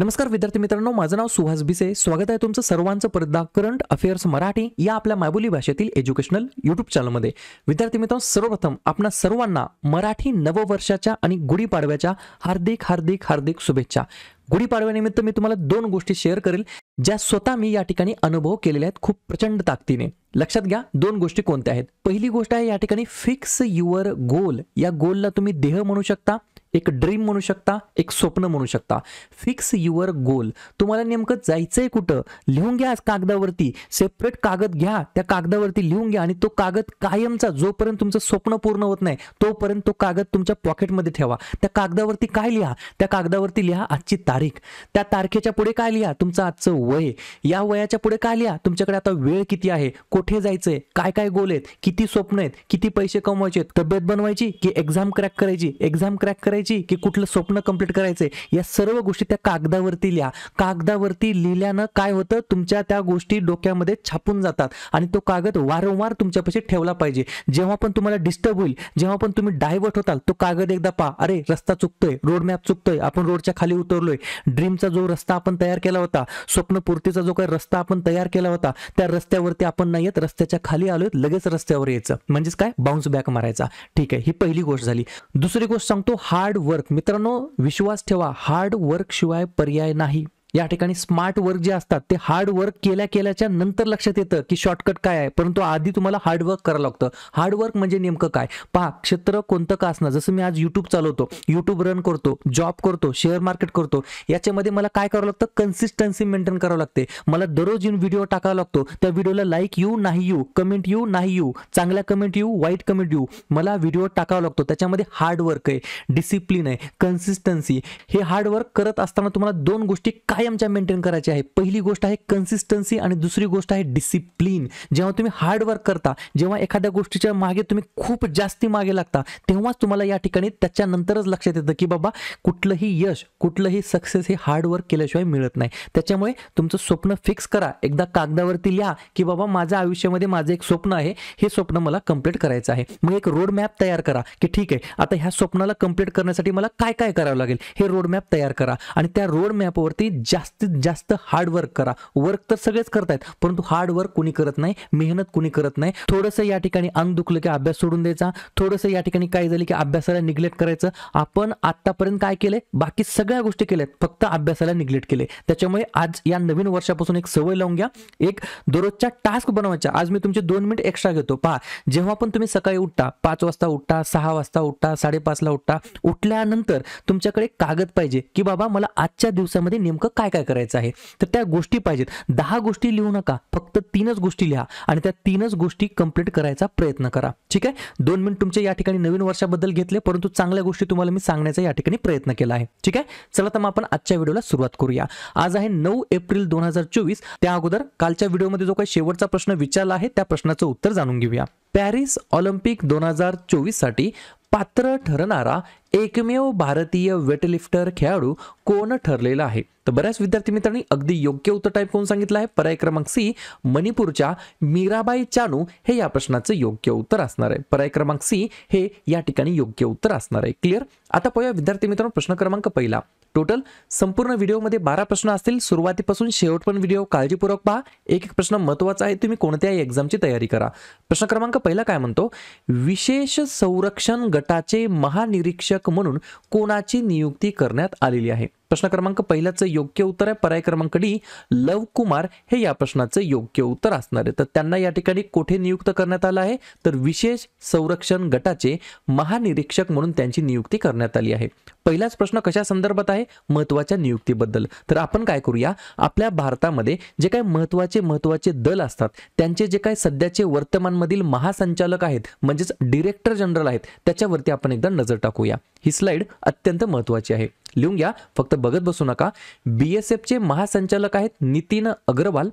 नमस्कार विद्यार्थी मित्रांनो, माझं नाव सुहास भिसे. स्वागत आहे तुमचं सर्वांचं परत करंट अफेअर्स मराठी या आपल्या मायबोली भाषेतील एज्युकेशनल यूट्यूब चॅनलमध्ये. विद्यार्थी मित्रांनो, सर्वप्रथम आपणा सर्वांना मराठी नववर्षाच्या आणि गुढीपाडव्याच्या हार्दिक हार्दिक हार्दिक शुभेच्छा. गुढीपाडव्यानिमित्त मी तुम्हाला दोन गोष्टी शेअर करेल ज्या स्वतः मी या ठिकाणी अनुभव केलेल्या आहेत खूप प्रचंड ताकदीने. लक्षात घ्या दोन गोष्टी कोणत्या आहेत. पहिली गोष्ट आहे या ठिकाणी फिक्स युअर गोल. या गोलला तुम्ही ध्येय म्हणू शकता, एक ड्रीम म्हणू शकता, एक स्वप्न म्हणू शकता. फिक्स युअर गोल. तुम्हाला नेमकं जायचंय कुठं लिहून घ्या कागदावरती. सेपरेट कागद घ्या, त्या कागदावरती लिहून घ्या आणि तो कागद कायमचा जोपर्यंत तुमचं स्वप्न पूर्ण होत नाही तोपर्यंत तो कागद तुमच्या पॉकेटमध्ये ठेवा. त्या कागदावरती काय लिहा, त्या कागदावरती लिहा आजची तारीख. त्या तारखेच्या पुढे काय लिहा, तुमचं आजचं वय. या वयाच्या पुढे काय लिहा, तुमच्याकडे आता वेळ किती आहे, कुठे जायचंय, काय काय गोल आहेत, किती स्वप्न आहेत, किती पैसे कमवायचे, तब्येत बनवायची की एक्झाम क्रॅक करायची, एक्झाम क्रॅक करायची की कुठलं स्वप्न कंप्लीट करायचंय. या सर्व गोष्टी त्या कागदावरती लिहा. कागदावरती लिहिल्यानं काय होतं, तुमच्या त्या गोष्टी डोक्यामध्ये छापून जातात आणि तो कागद वारंवार तुमच्यापाशी ठेवला पाहिजे. जेव्हा पण तुम्हाला डिस्टर्ब होईल, जेव्हा पण तुम्ही डायव्हर्ट होताल, तो कागद एकदा पहा. अरे रस्ता चुकतोय, रोड मॅप चुकतोय, आपण रोडच्या खाली उतरलोय. ड्रीमचा जो रस्ता आपण तयार केला होता, स्वप्नपूर्तीचा जो काही रस्ता आपण तयार केला होता, त्या रस्त्यावरती आपण नाही येत, रस्त्याच्या खाली आलोय, लगेच रस्त्यावर यायचं. म्हणजेच काय, बाउन्स बॅक मारायचा. ठीक आहे, ही पहिली गोष्ट झाली. दुसरी गोष्ट सांगतो, हार्ड वर्क. मित्रांनो विश्वास ठेवा, हार्ड वर्क शिवाय पर्याय नाही. या ठिकाणी स्मार्ट वर्क जे असतात ते हार्ड वर्क केल्याच्या नंतर लक्षात येतं की शॉर्टकट काय आहे, परंतु आधी तुम्हाला हार्ड वर्क करावं लागतं. हार्ड वर्क म्हणजे नेमकं काय पहा. क्षेत्र कोणतं का असणार, जसं मी आज युट्यूब चालवतो, युट्यूब रन करतो, जॉब करतो, शेअर मार्केट करतो, याच्यामध्ये मला काय करावं लागतं, कन्सिस्टन्सी मेंटेन करावं लागते. मला दररोज येऊन व्हिडिओ टाकावा लागतो. त्या व्हिडिओला लाईक येऊ नाही येऊ, कमेंट येऊ नाही येऊ, चांगल्या कमेंट येऊ वाईट कमेंट येऊ, मला व्हिडिओ टाकावा लागतो. त्याच्यामध्ये हार्ड वर्क आहे, डिसिप्लिन आहे, कन्सिस्टन्सी. हे हार्ड वर्क करत असताना तुम्हाला दोन गोष्टी कायमच्या मेंटेन करायची आहे. पहिली गोष्ट आहे कन्सिस्टन्सी आणि दुसरी गोष्ट आहे डिसिप्लिन. जेव्हा तुम्ही हार्ड वर्क करता, जेव्हा एखाद्या गोष्टीच्या मागे तुम्ही खूप जास्ती मागे लागता, तेव्हाच तुम्हाला या ठिकाणी त्याच्यानंतरच लक्षात येतं की बाबा कुठलंही यश, कुठलंही सक्सेस हे हार्ड वर्क केल्याशिवाय मिळत नाही. त्याच्यामुळे तुमचं स्वप्न फिक्स करा. एकदा कागदावरती लिहा की बाबा माझ्या आयुष्यामध्ये माझं एक स्वप्न आहे, हे स्वप्न मला कंप्लीट करायचं आहे. मग एक रोड मॅप तयार करा की ठीक आहे, आता ह्या स्वप्नाला कंप्लीट करण्यासाठी मला काय काय करावं लागेल, हे रोड मॅप तयार करा. आणि त्या रोड मॅपवरती जास्तीत जास्त हार्ड वर्क करा. वर्क तर सगळेच करतायत, परंतु हार्ड वर्क कुणी करत नाही, मेहनत कुणी करत नाही. थोडंसं या ठिकाणी अंग दुखलं की अभ्यास सोडून द्यायचा, थोडंसं या ठिकाणी काय झालं की अभ्यासाला निग्लेक्ट करायचं. आपण आतापर्यंत काय केलंय, बाकी सगळ्या गोष्टी केल्यात, फक्त अभ्यासाला निग्लेक्ट केले. त्याच्यामुळे आज या नवीन वर्षापासून एक सवय लावून घ्या, एक दररोजच्या टास्क बनवायच्या. आज मी तुमचे 2 मिनिट एक्स्ट्रा घेतो. पहा, जेव्हा पण तुम्ही सकाळी उठता, 5 वाजता उठता, 6 वाजता उठता, 5:30 ला उठता, उठल्यानंतर तुमच्याकडे कागद पाहिजे की बाबा मला आजच्या दिवसामध्ये नेमकं काय काय करायचं आहे. तर त्या गोष्टी पाहिजेत. 10 गोष्टी लिहू नका, फक्त 3च गोष्टी लिहा आणि त्या 3च गोष्टी कंप्लीट करायचा प्रयत्न करा. ठीक आहे, 2 मिनिट तुमचे या ठिकाणी नवीन वर्षाबद्दल घेतले, परंतु चांगल्या गोष्टी तुम्हाला मी सांगण्याचा या ठिकाणी प्रयत्न केला आहे. ठीक आहे, चला तर मग आपण आजच्या व्हिडिओला सुरुवात करूया. आज आहे 9 एप्रिल 2024. त्या अगोदर कालच्या व्हिडिओमध्ये जो काही शेवटचा प्रश्न विचारला आहे त्या प्रश्नाचं उत्तर जाणून घेऊया. पॅरिस ऑलिम्पिक 2024 साठी पात्र ठरणारा एकमेव भारतीय वेटलिफ्टर खेळाडू कोण ठरलेला आहे. तर बऱ्याच विद्यार्थी मित्रांनी अगदी योग्य उत्तर टाईप करून सांगितलं आहे. पर्याय क्रमांक सी, मणिपूरच्या मीराबाई चानू हे या प्रश्नाचं योग्य उत्तर असणार आहे. पर्याय क्रमांक सी हे या ठिकाणी योग्य उत्तर असणार आहे. क्लिअर. आता पाहूया विद्यार्थी मित्रांनो प्रश्न क्रमांक पहिला. टोटल संपूर्ण व्हिडिओमध्ये 12 प्रश्न असतील. सुरुवातीपासून शेवटपर्यंत व्हिडिओ काळजीपूर्वक पहा. एक एक प्रश्न महत्त्वाचा आहे, तुम्ही कोणत्याही एक्झामची तयारी करा. प्रश्न क्रमांक पहिला काय म्हणतो, विशेष संरक्षण गटाचे महानिरीक्षक म्हणून कोणाची नियुक्ती करण्यात आलेली आहे. प्रश्न क्रमांक पहिल्याचं योग्य उत्तर आहे पर्याय क्रमांक डी, लव कुमार हे या प्रश्नाचं योग्य उत्तर असणार आहे. तर त्यांना या ठिकाणी कुठे नियुक्त करण्यात आलं आहे, तर विशेष संरक्षण गटाचे महानिरीक्षक म्हणून त्यांची नियुक्ती करण्यात आली आहे. पहिलाच प्रश्न कशा संदर्भात आहे, महत्त्वाच्या नियुक्तीबद्दल. तर आपण काय करूया, आपल्या भारतामध्ये जे काही महत्त्वाचे दल असतात त्यांचे जे काही सध्याचे वर्तमानमधील महासंचालक आहेत म्हणजेच डायरेक्टर जनरल आहेत त्याच्यावरती आपण एकदा नजर टाकूया. ही स्लाइड अत्यंत महत्त्वाची आहे, लिहून घ्या, फक्त बघत बसू नका. BSF चे महासंचालक आहेत नितीन अग्रवाल,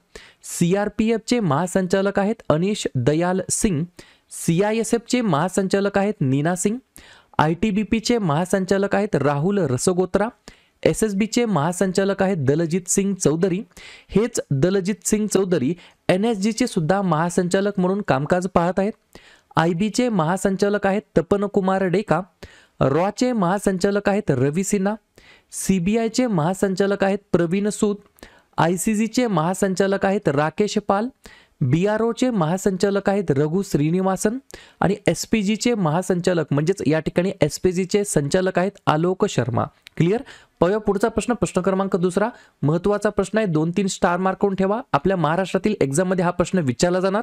CRPF चे महासंचालक आहेत अनिश दयाल सिंग, CISF चे महासंचालक आहेत नीना सिंग, ITBP चे महासंचालक आहेत राहुल रसगोत्रा, SSB चे महासंचालक आहेत दलजीत सिंग चौधरी. हेच दलजीत सिंग चौधरी NSG चे सुद्धा महासंचालक म्हणून कामकाज पाहत आहेत. IB चे महासंचालक आहेत तपन कुमार डेका, रॉचे महासंचालक आहेत रवी सिन्हा, CBIचे महासंचालक आहेत प्रवीण सूद, ICGचे महासंचालक आहेत राकेश पाल, BROचे महासंचालक आहेत रघु श्रीनिवासन आणि SPGचे महासंचालक म्हणजेच या ठिकाणी SPGचे संचालक आहेत आलोक शर्मा. क्लिअर. पुढचा प्रश्न, प्रश्न क्रमांक 2, महत्त्वाचा प्रश्न आहे. 2-3 स्टार मार्क करून ठेवा. आपल्या महाराष्ट्रातील एक्झाम मध्ये हा प्रश्न विचारला जाणार.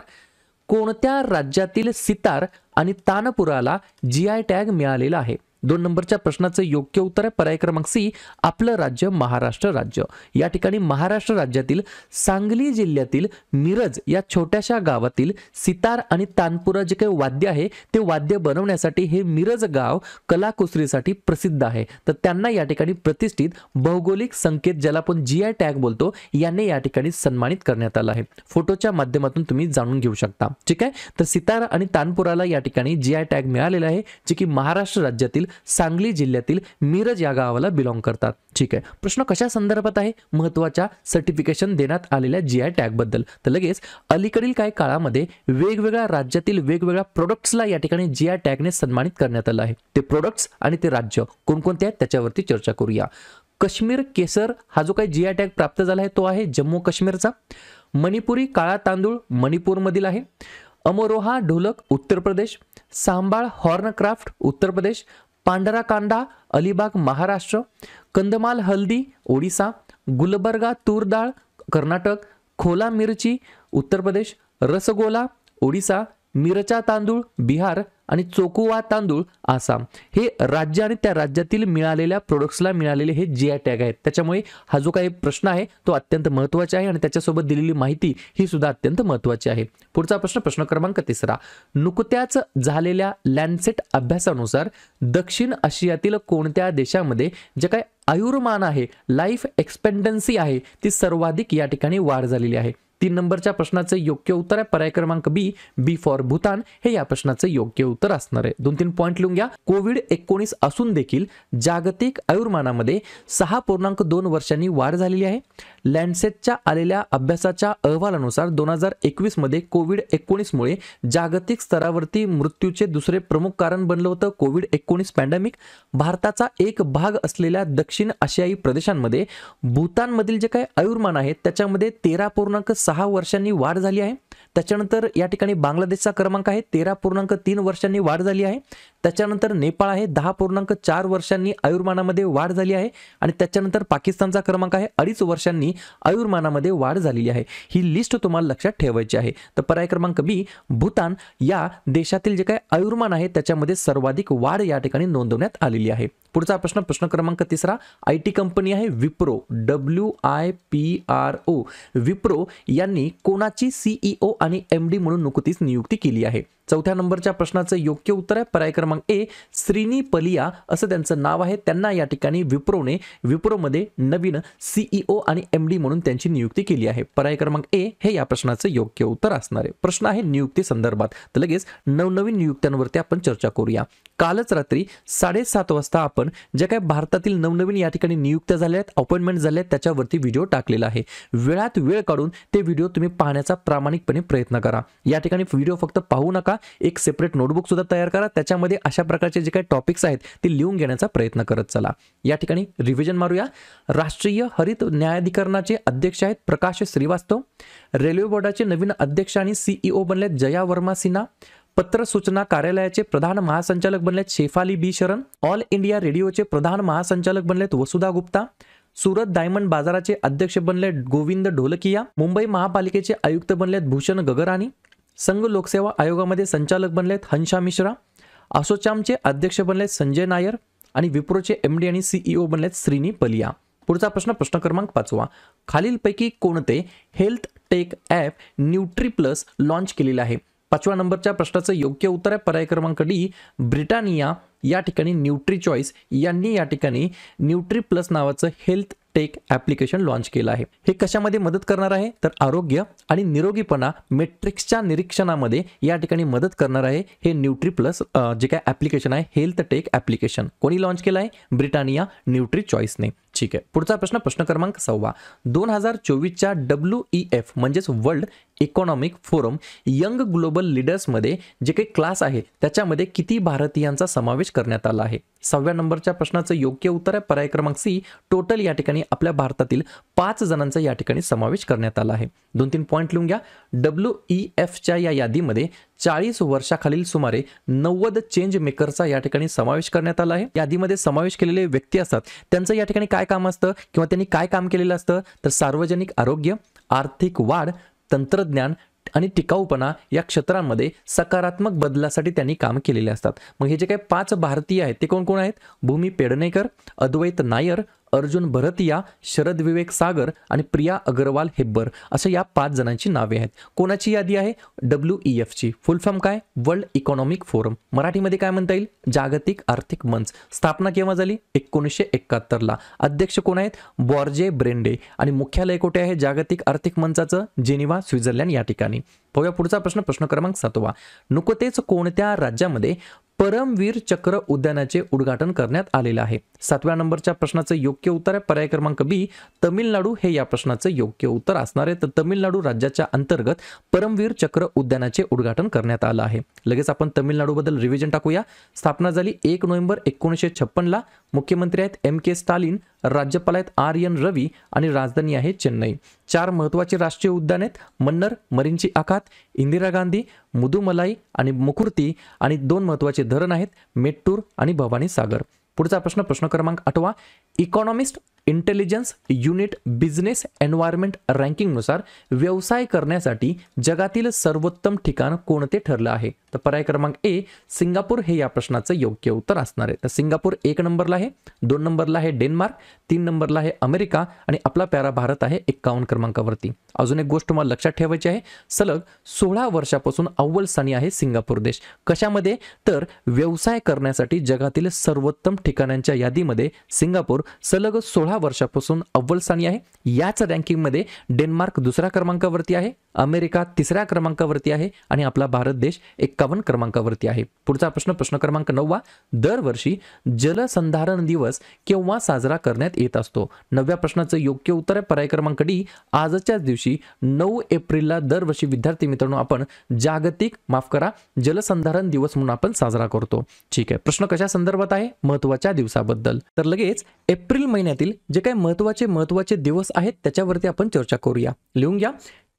कोणत्या राज्यातील सितार आणि तानपुराला GI टॅग मिळालेला आहे? 2 नंबरच्या प्रश्नाचं योग्य उत्तर आहे पर्याय क्रमांक C, आपलं राज्य महाराष्ट्र राज्य. या ठिकाणी महाराष्ट्र राज्यातील सांगली जिल्ह्यातील मिरज या छोट्याशा गावातील सितार आणि तानपुरा जे काही वाद्य आहे ते वाद्य बनवण्यासाठी हे मिरज गाव कलाकुसरीसाठी प्रसिद्ध आहे. तर त्यांना या ठिकाणी प्रतिष्ठित भौगोलिक संकेत ज्याला आपण GI टॅग बोलतो याने या ठिकाणी सन्मानित करण्यात आलं आहे. फोटोच्या माध्यमातून तुम्ही जाणून घेऊ शकता. ठीक आहे. तर सितार आणि तानपुराला या ठिकाणी GI टॅग मिळालेला आहे जे की महाराष्ट्र राज्यातील सांगली जिल्ह्यातील मिरज या गावाला बिलॉंग करतात. ठीक आहे. प्रश्न कशा संदर्भात आहे? महत्त्वाच्या सर्टिफिकेशन देण्यात आलेल्या GI टॅग बद्दल. तर लगेच अलीकडील काही काळामध्ये वेगवेगळ्या राज्यातील वेगवेगळ्या प्रोडक्ट्सला या ठिकाणी GI टॅगने सन्मानित करण्यात आलं आहे. ते प्रोडक्ट्स आणि ते राज्य कोणकोणते आहेत त्याच्यावरती चर्चा करूया. काश्मीर केसर हा जो काही GI टॅग प्राप्त झाला आहे तो आहे जम्मू काश्मीरचा. मणिपुरी काळा तांदूळ मणिपूरमधील आहे. अमरोहा ढोलक उत्तर प्रदेश. सांबाळ हॉर्नक्राफ्ट उत्तर प्रदेश. पांढरा कांदा अलिबाग महाराष्ट्र. कंदमाल हल्दी ओडिसा. गुलबर्गा तूर डाळ कर्नाटक. खोला मिरची उत्तर प्रदेश. रसगोला ओडिसा. मिरचा तांदूळ बिहार आणि चोकुवा तांदूळ आसाम हे राज्य आणि त्या राज्यातील मिळालेल्या प्रोडक्ट्सला मिळालेले हे GI टॅग आहेत. त्याच्यामुळे हा जो काही प्रश्न आहे तो अत्यंत महत्त्वाचा आहे आणि त्याच्यासोबत दिलेली माहिती ही सुद्धा अत्यंत महत्त्वाची आहे. पुढचा प्रश्न, प्रश्न क्रमांक 3, नुकत्याच झालेल्या लॅन्सेट अभ्यासानुसार दक्षिण आशियातील कोणत्या देशामध्ये जे काही आयुर्मान आहे लाईफ एक्सपेक्टन्सी आहे ती सर्वाधिक या ठिकाणी वाढ झालेली आहे? 3 नंबरच्या प्रश्नाचं योग्य उत्तर आहे पर्याय क्रमांक बी फॉर भूतान हे या प्रश्नाचं योग्य उत्तर असणार आहे. 2-3 पॉइंट लिहून घ्या. कोविड-19 असून देखील जागतिक आयुर्मानामध्ये 6.2 वर्षांनी वाढ झालेली आहे. लॅन्सेटच्या आलेल्या अभ्यासाच्या अहवालानुसार 2021 मध्ये कोविड-19 मुळे जागतिक स्तरावरती मृत्यूचे दुसरे प्रमुख कारण बनलं होतं कोविड-19 पॅन्डेमिक. भारताचा एक भाग असलेल्या दक्षिण आशियाई प्रदेशांमध्ये भूतानमधील जे काही आयुर्मान आहे त्याच्यामध्ये 13.6 वर्षांनी वाढ झाली आहे. त्याच्यानंतर या ठिकाणी बांगलादेशचा क्रमांक आहे 13.3 वर्षांनी वाढ झाली आहे. त्याच्यानंतर नेपाळ आहे 10.4 वर्षांनी आयुर्मानामध्ये वाढ झाली आहे आणि त्याच्यानंतर पाकिस्तानचा क्रमांक आहे 2.5 वर्षांनी आयुर्मानामध्ये वाढ झालेली आहे. ही लिस्ट तुम्हाला लक्षात ठेवायची आहे. तर पर्याय क्रमांक बी भूतान या देशातील जे काही आयुर्मान आहे त्याच्यामध्ये सर्वाधिक वाढ या ठिकाणी नोंदवण्यात आलेली आहे. पुढचा प्रश्न, प्रश्न क्रमांक 3, IT कंपनी आहे विप्रो WIPRO. विप्रो यांनी कोणाची CEO आणि MD म्हणून नुकतीच नियुक्ती केली आहे? 4थ्या नंबरच्या प्रश्नाचं योग्य उत्तर आहे पर्याय क्रमांक ए श्रीनी पलिया असं त्यांचं नाव आहे. त्यांना या ठिकाणी विप्रोमध्ये नवीन CEO आणि MD म्हणून त्यांची नियुक्ती केली आहे. पर्याय क्रमांक ए हे या प्रश्नाचं योग्य उत्तर असणार आहे. प्रश्न आहे नियुक्ती संदर्भात. तर लगेच नवनवीन नियुक्त्यांवरती आपण चर्चा करूया. कालच रात्री 7:30 वाजता आपण जे काही भारतातील नवनवीन या ठिकाणी नियुक्त्या झाल्या आहेत अपॉइंटमेंट झाले आहेत त्याच्यावरती व्हिडिओ टाकलेला आहे. वेळात वेळ काढून ते व्हिडिओ तुम्ही पाहण्याचा प्रामाणिकपणे प्रयत्न करा. या ठिकाणी व्हिडिओ फक्त पाहू नका, एक सेपरेट नोटबुक सुद्धा तयार करा. त्याच्यामध्ये अशा प्रकारचे जे काही टॉपिक्स आहेत ते लिहून घेण्याचा प्रयत्न करत चला. या ठिकाणी रिव्हिजन मारूया. राष्ट्रीय हरित न्यायाधिकरणाचे अध्यक्ष आहेत प्रकाश श्रीवास्तव. रेल्वे बोर्डाचे नवीन अध्यक्ष आणि CEO बनलेत जया वर्मा सिन्हा. पत्र सूचना कार्यालयाचे प्रधान महासंचालक बनलेत शेफाली बी शरण. ऑल इंडिया रेडिओचे प्रधान महासंचालक बनलेत वसुधा गुप्ता. सुरत डायमंड बाजाराचे अध्यक्ष बनले गोविंद ढोलकिया. मुंबई महापालिकेचे आयुक्त बनलेत भूषण गगरानी. संघ लोकसेवा आयोगामध्ये संचालक बनलेत हंसा मिश्रा. असोचॅमचे अध्यक्ष बनलेत संजय नायर आणि विप्रोचे MD आणि CEO बनलेत श्रीनी पलिया. पुढचा प्रश्न, प्रश्न क्रमांक 5, खालीलपैकी कोणते हेल्थ टेक ॲप न्यूट्रीप्लस लॉन्च केलेले आहे? 5व्या नंबरच्या प्रश्नाचं योग्य उत्तर आहे पर्याय क्रमांक डी ब्रिटानिया या ठिकाणी न्यूट्री चॉईस यांनी या ठिकाणी न्यूट्री प्लस नावाचं हेल्थ टेक ॲप्लिकेशन लॉन्च केलं आहे. हे कशामध्ये मदत करणार आहे तर आरोग्य आणि निरोगीपणा मेट्रिक्सच्या निरीक्षणामध्ये या ठिकाणी मदत करणार आहे. हे न्यूट्री प्लस जे काय ॲप्लिकेशन आहे हेल्थ टेक ॲप्लिकेशन कोणी लॉन्च केलं आहे? ब्रिटानिया न्यूट्री चॉईसने. ठीक आहे, पुढचा प्रश्न प्रश्न क्रमांक 6. 2024च्या WEF म्हणजेच world economic forum young global लीडर्समध्ये जे काही क्लास आहे त्याच्यामध्ये किती भारतीयांचा समावेश करण्यात आला आहे? 6व्या नंबरच्या प्रश्नाचं योग्य उत्तर आहे पर्याय क्रमांक सी. टोटल या ठिकाणी आपल्या भारतातील 5 जणांचा या ठिकाणी समावेश करण्यात आला आहे. 2-3 पॉईंट लिहून घ्या. WEFच्या या यादीमध्ये 40 वर्षाखालील सुमारे 90 चेंज मेकरचा या ठिकाणी समावेश करण्यात आला आहे. यादीमध्ये समावेश केलेले व्यक्ती असतात त्यांचं या ठिकाणी काय काम असतं किंवा त्यांनी काय काम केलेलं असतं तर सार्वजनिक आरोग्य, आर्थिक वाढ, तंत्रज्ञान आणि टिकाऊपणा या क्षेत्रांमध्ये सकारात्मक बदलासाठी त्यांनी काम केलेले असतात. मग हे जे काही 5 भारतीय आहेत ते कोण कोण आहेत? भूमी पेडणेकर, अद्वैत नायर, अर्जुन भरतिया, शरद विवेक सागर आणि प्रिया अग्रवाल हेब्बर अशा या 5 जणांची नावे आहेत. कोणाची यादी आहे? WEFची. फुल फॉर्म काय? World economic forum. मराठीमध्ये काय म्हणता येईल? जागतिक आर्थिक मंच. स्थापना केव्हा झाली? 1971ला. अध्यक्ष कोण आहेत? बॉर्जे ब्रेंडे. आणि मुख्यालय कुठे आहे जागतिक आर्थिक मंचाचं? जेनिवा, स्वित्झर्लंड या ठिकाणी. बघूया पुढचा प्रश्न प्रश्न क्रमांक 7. नुकतेच कोणत्या राज्यामध्ये परमवीर चक्र उद्यानाचे उद्घाटन करण्यात आलेले आहे? 7व्या नंबरच्या प्रश्नाचं योग्य उत्तर आहे पर्याय क्रमांक बी. तमिळनाडू हे या प्रश्नाचं योग्य उत्तर असणार आहे. तर तमिळनाडू राज्याच्या अंतर्गत परमवीर चक्र उद्यानाचे उद्घाटन करण्यात आलं आहे. लगेच आपण तमिळनाडूबद्दल रिव्हिजन टाकूया. स्थापना झाली 1 नोव्हेंबर 1956ला. मुख्यमंत्री आहेत MK स्टालिन, राज्यपाल आहेत RN रवी आणि राजधानी आहे चेन्नई. 4 महत्त्वाचे राष्ट्रीय उद्यान आहेत: मन्नर, मरीनची आखात, इंदिरा गांधी, मुदुमलाई आणि मुकुर्ती आणि 2 महत्त्वाचे धरण आहेत मेट्टूर आणि भवानी सागर. पुढचा प्रश्न प्रश्न क्रमांक 8. Economist intelligence unit business environment रँकिंगनुसार व्यवसाय करण्यासाठी जगातील सर्वोत्तम ठिकाण कोणते ठरलं आहे? तर पर्याय क्रमांक ए. सिंगापूर हे या प्रश्नाचं योग्य उत्तर असणार आहे. तर सिंगापूर 1 नंबरला आहे, 2 नंबरला आहे डेन्मार्क, 3 नंबरला आहे अमेरिका आणि आपला प्यारा भारत आहे 51 क्रमांकावरती. अजून एक गोष्ट मला लक्षात ठेवायची आहे, सलग 16 वर्षापासून अव्वल स्थानी आहे सिंगापूर देश. कशामध्ये? तर व्यवसाय करण्यासाठी जगातील सर्वोत्तम ठिकाणांच्या यादीमध्ये सिंगापूर सलग 16 वर्षापासून अव्वल स्थानी आहे. याच रँकिंगमध्ये डेन्मार्क 2ऱ्या क्रमांकावरती आहे, अमेरिका 3ऱ्या क्रमांकावरती आहे आणि आपला भारत देश 51 क्रमांकावरती आहे. पुढचा प्रश्न प्रश्न क्रमांक 9. दरवर्षी जलसंधारण दिवस केव्हा साजरा करण्यात येत असतो? 9व्या प्रश्नाचं योग्य उत्तर आहे पर्याय क्रमांक डी. आजच्याच दिवशी 9 एप्रिलला दरवर्षी विद्यार्थी मित्रांनो आपण जलसंधारण दिवस म्हणून आपण साजरा करतो. ठीक आहे, प्रश्न कशा संदर्भात आहे? महत्त्वाच्या दिवसाबद्दल. तर लगेच एप्रिल महिन्यातील जे काही महत्त्वाचे दिवस आहेत त्याच्यावरती आपण चर्चा करूया. लिहून घ्या.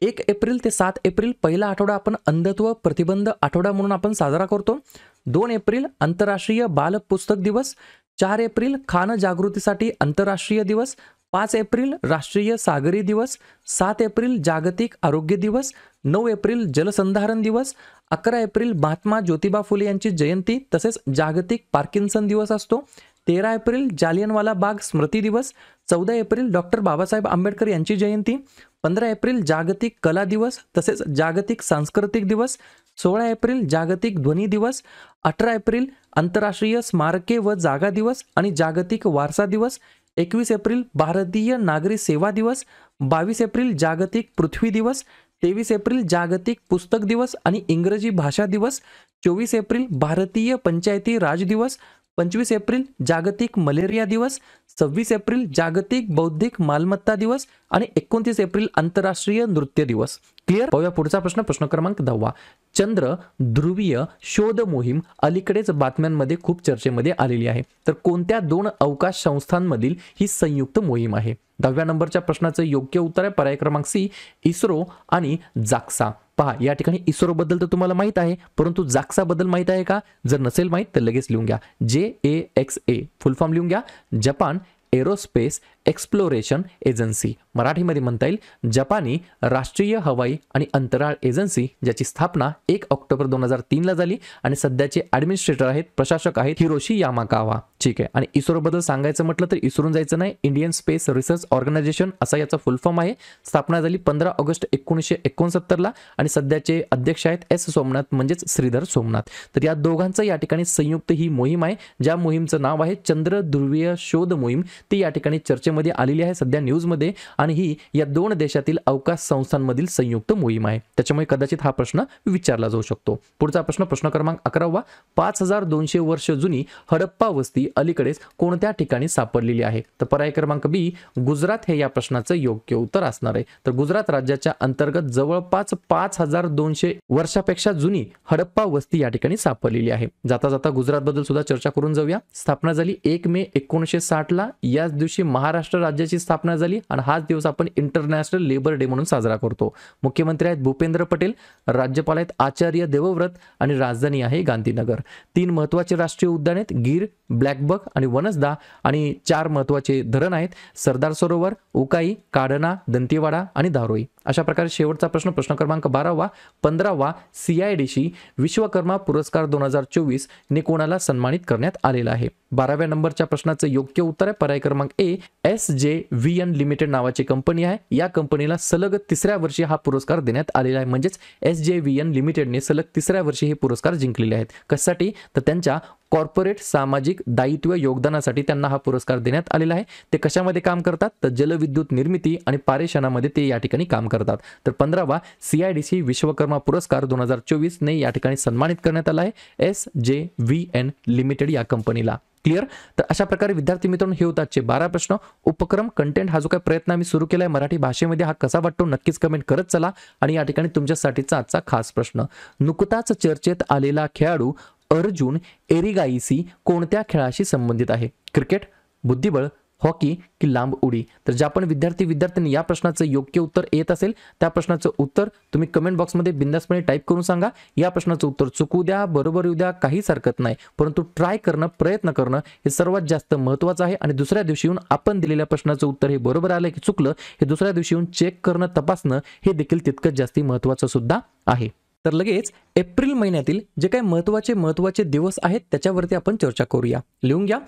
1 एप्रिल ते 7 एप्रिल पहिला आठवडा आपण अंधत्व प्रतिबंध आठवडा म्हणून आपण साजरा करतो. 2 एप्रिल आंतरराष्ट्रीय बाल पुस्तक दिवस. 4 एप्रिल खान जागृतीसाठी आंतरराष्ट्रीय दिवस. 5 एप्रिल राष्ट्रीय सागरी दिवस. 7 एप्रिल जागतिक आरोग्य दिवस. 9 एप्रिल जलसंधारण दिवस. 11 एप्रिल महात्मा ज्योतिबा फुले यांची जयंती तसेच जागतिक पार्किन्सन दिवस असतो. 13 एप्रिल जालियनवाला बाग स्मृती दिवस. 14 एप्रिल डॉक्टर बाबासाहेब आंबेडकर यांची जयंती. 15 एप्रिल जागतिक कला दिवस तसेच जागतिक सांस्कृतिक दिवस. 16 एप्रिल जागतिक ध्वनी दिवस. 18 एप्रिल आंतरराष्ट्रीय स्मारके व जागा दिवस आणि जागतिक वारसा दिवस. 21 एप्रिल भारतीय नागरी सेवा दिवस. 22 एप्रिल जागतिक पृथ्वी दिवस. 23 एप्रिल जागतिक पुस्तक दिवस आणि इंग्रजी भाषा दिवस. 24 एप्रिल भारतीय पंचायती राज दिवस. 25 एप्रिल जागतिक मलेरिया दिवस. 26 एप्रिल जागतिक बौद्धिक मालमत्ता दिवस आणि 29 एप्रिल आंतरराष्ट्रीय नृत्य दिवस. क्लिअर? पाहूया पुढचा प्रश्न प्रश्न क्रमांक 10. चंद्र ध्रुवीय शोध मोहीम अलीकडेच बातम्यांमध्ये खूप चर्चेमध्ये आलेली आहे. तर कोणत्या 2 अवकाश संस्थांमधील ही संयुक्त मोहीम आहे? 10व्या नंबरच्या प्रश्नाचं योग्य उत्तर आहे पर्याय क्रमांक सी. इस्रो आणि जाक्सा. पहा या ठिकाणी इस्रो बद्दल तर तुम्हाला माहित आहे, परंतु जाक्सा बद्दल माहित आहे का? जर नसेल माहित तर लगेच लिहून घ्या. JAXA फुल फॉर्म लिहून घ्या. Japan aerospace exploration agency. मराठीमध्ये म्हणता येईल जपानी राष्ट्रीय हवाई आणि अंतराळ एजन्सी, ज्याची स्थापना 1 ऑक्टोबर 2003ला झाली आणि सध्याचे ॲडमिनिस्ट्रेटर आहेत, प्रशासक आहेत हिरोशी यामाकावा. ठीक आहे. आणि इस्रो बद्दल सांगायचं म्हटलं तर इसरून जायचं नाही, इंडियन स्पेस रिसर्च ऑर्गनायझेशन असा याचा फुल फॉर्म आहे. स्थापना झाली 15 ऑगस्ट 1969ला आणि सध्याचे अध्यक्ष आहेत S सोमनाथ म्हणजेच श्रीधर सोमनाथ. तर या दोघांचं या ठिकाणी संयुक्त ही मोहीम आहे, ज्या मोहीमचं नाव आहे चंद्र ध्रुवीय शोध मोहीम, ती या ठिकाणी चर्चेमध्ये आलेली आहे सध्या न्यूजमध्ये, आणि ही या 2 देशातील अवकाश संस्थांमधील संयुक्त मोहीम आहे. त्याच्यामुळे कदाचित हा प्रश्न विचारला जाऊ शकतो. पुढचा प्रश्न क्रमांक 11वा. 5200 वर्ष जुनी हडप्पा वस्ती अलीकडेच कोणत्या ठिकाणी सापडलेली आहे? तर पर्याय क्रमांक बी गुजरात हे या प्रश्नाचं योग्य उत्तर असणार आहे. तर गुजरात राज्याच्या अंतर्गत जवळपास 5200 वर्षापेक्षा जुनी हडप्पा वस्ती या ठिकाणी सापडलेली आहे. जाता जाता गुजरात बद्दल सुद्धा चर्चा करून जाऊया. स्थापना झाली 1 मे 1960 ला. याच दिवशी महाराष्ट्र राज्याची स्थापना झाली आणि हाच दिवस आपण इंटरनॅशनल लेबर डे म्हणून साजरा करतो. मुख्यमंत्री आहेत भूपेंद्र पटेल, राज्यपाल आहेत आचार्य देवव्रत आणि राजधानी आहे गांधीनगर. 3 महत्त्वाचे राष्ट्रीय उद्यान आहेत, गीर, ब्लॅकबक आणि वनसदा, आणि 4 महत्त्वाचे धरण आहेत, सरदार सरोवर, उकाई, काढना, दंतेवाडा आणि धारोई. अशा प्रकारे शेवटचा प्रश्न क्रमांक 12वा. 15वा CIDC विश्वकर्मा पुरस्कार 2024 ने कोणाला सन्मानित करण्यात आलेला आहे? 12व्या नंबरच्या प्रश्नाचं योग्य उत्तर आहे पर्याय क्रमांक ए. SJVN लिमिटेड नावाची कंपनी आहे. या कंपनीला सलग 3ऱ्या वर्षी हा पुरस्कार देण्यात आलेला आहे. म्हणजेच SJVN लिमिटेडने सलग 3ऱ्या वर्षी हे पुरस्कार जिंकलेले आहेत. कशासाठी? तर त्यांच्या कॉर्पोरेट सामाजिक दायित्व योगदानासाठी त्यांना हा पुरस्कार देण्यात आलेला आहे. ते कशामध्ये काम करतात? तर जलविद्युत निर्मिती आणि पारेषणामध्ये ते या ठिकाणी काम करतात. तर 15वा CIDC विश्वकर्मा पुरस्कार 2024 ने या ठिकाणी सन्मानित करण्यात आला आहे SJVN लिमिटेड या कंपनीला. क्लिअर? तर अशा प्रकारे विद्यार्थी मित्रांनो हे होते आजचे 12 प्रश्न. उपक्रम कंटेंट हा जो काही प्रयत्न आम्ही सुरू केलाय मराठी भाषेमध्ये, हा कसा वाटतो नक्कीच कमेंट करत चला. आणि या ठिकाणी तुमच्यासाठीचा आजचा खास प्रश्न, नुकताच चर्चेत आलेला खेळाडू अर्जुन एरिगाईसी कोणत्या खेळाशी संबंधित आहे? क्रिकेट, बुद्धिबळ, हॉकी की लांब उडी? तर ज्या पण विद्यार्थ्यांनी या प्रश्नाचं योग्य उत्तर येत असेल त्या प्रश्नाचं उत्तर तुम्ही कमेंट बॉक्समध्ये बिंदासपणे टाईप करून सांगा. या प्रश्नाचं उत्तर चुकू द्या, बरोबर येऊ द्या, काहीच हरकत नाही, परंतु ट्राय करणं, प्रयत्न करणं हे सर्वात जास्त महत्त्वाचं आहे. आणि दुसऱ्या दिवशी येऊन आपण दिलेल्या प्रश्नाचं उत्तर हे बरोबर आलं की चुकलं हे दुसऱ्या दिवशी येऊन चेक करणं, तपासणं हे देखील तितकंच जास्ती महत्त्वाचं सुद्धा आहे. तर लगेच एप्रिल महिन्यातील जे काही महत्त्वाचे दिवस आहेत त्याच्यावरती आपण चर्चा करूया. लिहून घ्या.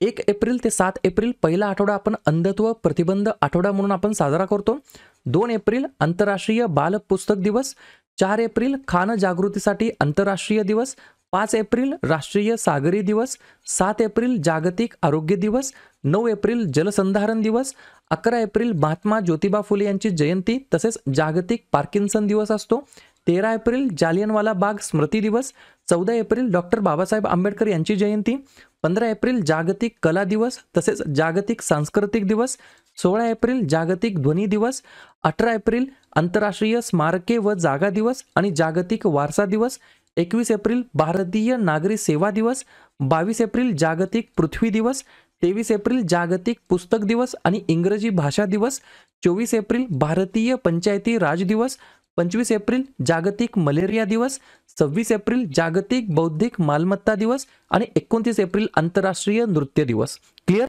1 एप्रिल ते 7 एप्रिल पहिला आठवडा आपण अंधत्व प्रतिबंध आठवडा म्हणून आपण साजरा करतो. 2 एप्रिल आंतरराष्ट्रीय बाल पुस्तक दिवस. 4 एप्रिल खान जागृतीसाठी आंतरराष्ट्रीय दिवस. 5 एप्रिल राष्ट्रीय सागरी दिवस. 7 एप्रिल जागतिक आरोग्य दिवस. 9 एप्रिल जलसंधारण दिवस. 11 एप्रिल महात्मा ज्योतिबा फुले यांची जयंती तसेच जागतिक पार्किन्सन दिवस असतो. 13 एप्रिल जालियनवाला बाग स्मृती दिवस. 14 एप्रिल डॉक्टर बाबासाहेब आंबेडकर यांची जयंती. 15 एप्रिल जागतिक कला दिवस तसेच जागतिक सांस्कृतिक दिवस. 16 एप्रिल जागतिक ध्वनी दिवस. 18 एप्रिल आंतरराष्ट्रीय स्मारके व जागा दिवस आणि जागतिक वारसा दिवस. 21 एप्रिल भारतीय नागरी सेवा दिवस. 22 एप्रिल जागतिक पृथ्वी दिवस. 23 एप्रिल जागतिक पुस्तक दिवस आणि इंग्रजी भाषा दिवस. 24 एप्रिल भारतीय पंचायती राज दिवस. 25 एप्रिल जागतिक मलेरिया दिवस. 26 एप्रिल जागतिक बौद्धिक मालमत्ता दिवस आणि 29 एप्रिल आंतरराष्ट्रीय नृत्य दिवस. क्लिअर?